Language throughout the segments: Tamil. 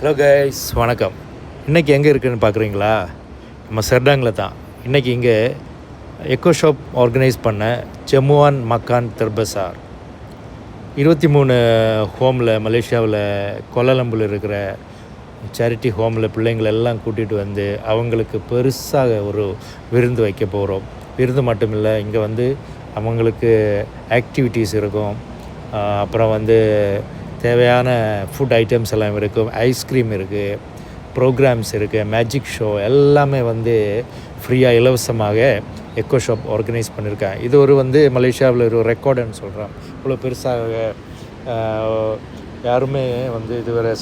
ஹலோ கைஸ், வணக்கம். இன்றைக்கி எங்கே இருக்குதுன்னு பார்க்குறீங்களா? நம்ம செர்டாங்கில் தான். இன்றைக்கி இங்கே எக்கோ ஷாப் ஆர்கனைஸ் பண்ண ஜம்முவான் மக்கான் தெர்பசார் 23 ஹோமில் மலேசியாவில் கோலாலம்பூரில் இருக்கிற சேரிட்டி ஹோமில் பிள்ளைங்களெல்லாம் கூட்டிகிட்டு வந்து அவங்களுக்கு பெருசாக ஒரு விருந்து வைக்க போகிறோம். விருந்து மட்டும் இல்லை, இங்கே வந்து அவங்களுக்கு ஆக்டிவிட்டீஸ் இருக்கும். அப்புறம் வந்து தேவையான ஃபுட் ஐட்டம்ஸ் எல்லாம் இருக்கும். ஐஸ்கிரீம் இருக்குது, ப்ரோக்ராம்ஸ் இருக்குது, மேஜிக் ஷோ எல்லாமே வந்து ஃப்ரீயாக இலவசமாக எக்கோ ஷாப் ஆர்கனைஸ் பண்ணியிருக்கேன். இது ஒரு வந்து மலேசியாவில் ஒரு ரெக்கார்டுன்னு சொல்கிறேன். இவ்வளோ பெருசாக யாருமே வந்து இதுவரை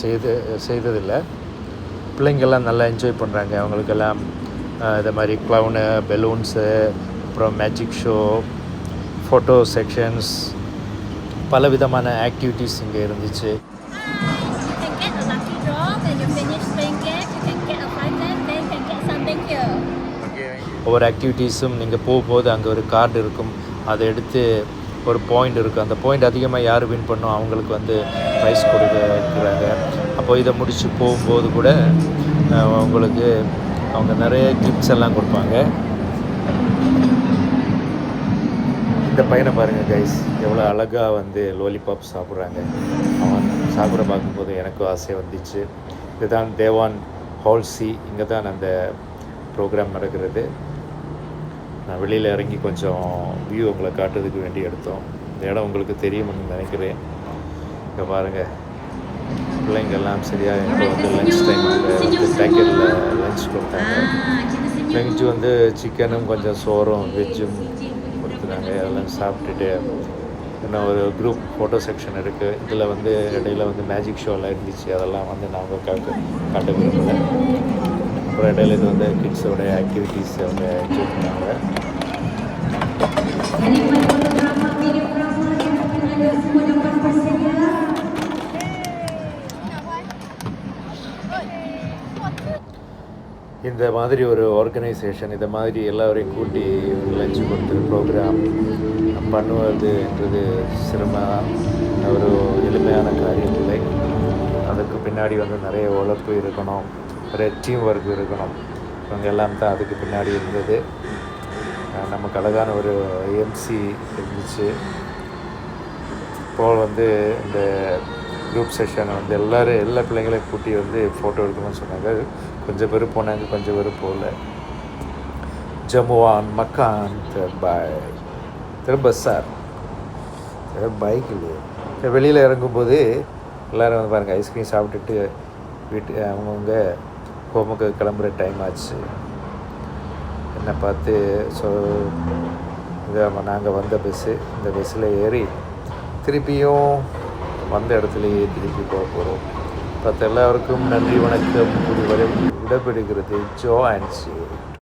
செய்ததில்லை. பிள்ளைங்கள்லாம் நல்லா என்ஜாய் பண்ணுறாங்க. அவங்களுக்கெல்லாம் இது மாதிரி க்ளவுனு, பெலூன்ஸு, அப்புறம் மேஜிக் ஷோ, ஃபோட்டோ செக்ஷன்ஸ், பல விதமான ஆக்டிவிட்டீஸ் இங்கே இருந்துச்சு. ஒவ்வொரு ஆக்டிவிட்டீஸும் நீங்கள் போகும்போது அங்கே ஒரு கார்டு இருக்கும். அதை எடுத்து ஒரு பாயிண்ட் இருக்குது. அந்த பாயிண்ட் அதிகமாக யார் வின் பண்ணோம் அவங்களுக்கு வந்து ப்ரைஸ் கொடுக்குறாங்க. அப்போ இதை முடித்து போகும்போது கூட உங்களுக்கு அவங்க நிறைய கிஃப்ட்ஸ் எல்லாம் கொடுப்பாங்க. இந்த பையனை பாருங்கள் கைஸ், எவ்வளோ அழகாக வந்து லோலிபாப் சாப்பிட்றாங்க. அவன் சாப்பிட பார்க்கும்போது எனக்கும் ஆசை வந்துச்சு. இதுதான் தேவான் ஹால்சி. இங்கே தான் அந்த ப்ரோக்ராம் நடக்கிறது. நான் வெளியில் இறங்கி கொஞ்சம் வியூ உங்களை காட்டுறதுக்கு வேண்டி எடுத்தோம். இந்த இடம் உங்களுக்கு தெரியும்னு நினைக்கிறேன். இங்கே பாருங்கள், பிள்ளைங்கள்லாம் சரியாக இப்போ வந்து லன்ச் டைம் அங்கே வந்து பேக்கெட்டில் லன்ச் கொடுத்தாங்க. லஞ்சு வந்து சிக்கனும் கொஞ்சம் சோறும் வெஜ்ஜும் கொடுத்துருக்காங்க. அதெல்லாம் சாப்பிட்டுட்டு இன்னும் ஒரு குரூப் ஃபோட்டோ செக்ஷன் இருக்குது. இதில் வந்து இடையில வந்து மேஜிக் ஷோலாம் இருந்துச்சு. அதெல்லாம் வந்து நான் காட்ட விரும்பலை. அப்புறம் இடையில இது வந்து கிட்ஸோட ஆக்டிவிட்டீஸ் அவங்க என்ஜாய் பண்ணாங்க. இந்த மாதிரி ஒரு ஆர்கனைசேஷன் இந்த மாதிரி எல்லோரையும் கூட்டி லஞ்சு கொடுத்துரு ப்ரோக்ராம் பண்ணுவதுன்றது ஒரு எளிமையான காரியம் இல்லை. அதுக்கு பின்னாடி வந்து நிறைய உழைப்பு இருக்கணும், நிறைய டீம் ஒர்க் இருக்கணும். இவங்க எல்லாம் தான் அதுக்கு பின்னாடி இருந்தது. நமக்கு அழகான ஒரு எம்சி இருந்துச்சு. இப்போது வந்து இந்த குரூப் செஷனை வந்து எல்லா பிள்ளைங்களையும் கூட்டி வந்து ஃபோட்டோ எடுக்கணும்னு சொன்னாங்க. கொஞ்சம் பேர் போனாங்க, கொஞ்சம் பேர் போகல. ஜம்முவான் மக்கான் தெர்பசார் பைக்கில் வெளியில் இறங்கும்போது எல்லோரும் வந்து பாருங்கள், ஐஸ்கிரீம் சாப்பிட்டுட்டு அவங்கவுங்க ஹோமுக்கு கிளம்புற டைம் ஆச்சு. என்னை பார்த்து நாங்கள் வந்த பஸ்ஸு, இந்த பஸ்ஸில் ஏறி திருப்பியும் வந்த இடத்துலையே திருப்பி போக போகிறோம். பார்த்த எல்லாருக்கும் நன்றி, வணக்கம். கூடி வரை விடைபெறுகிறது ஜோ அண்ட்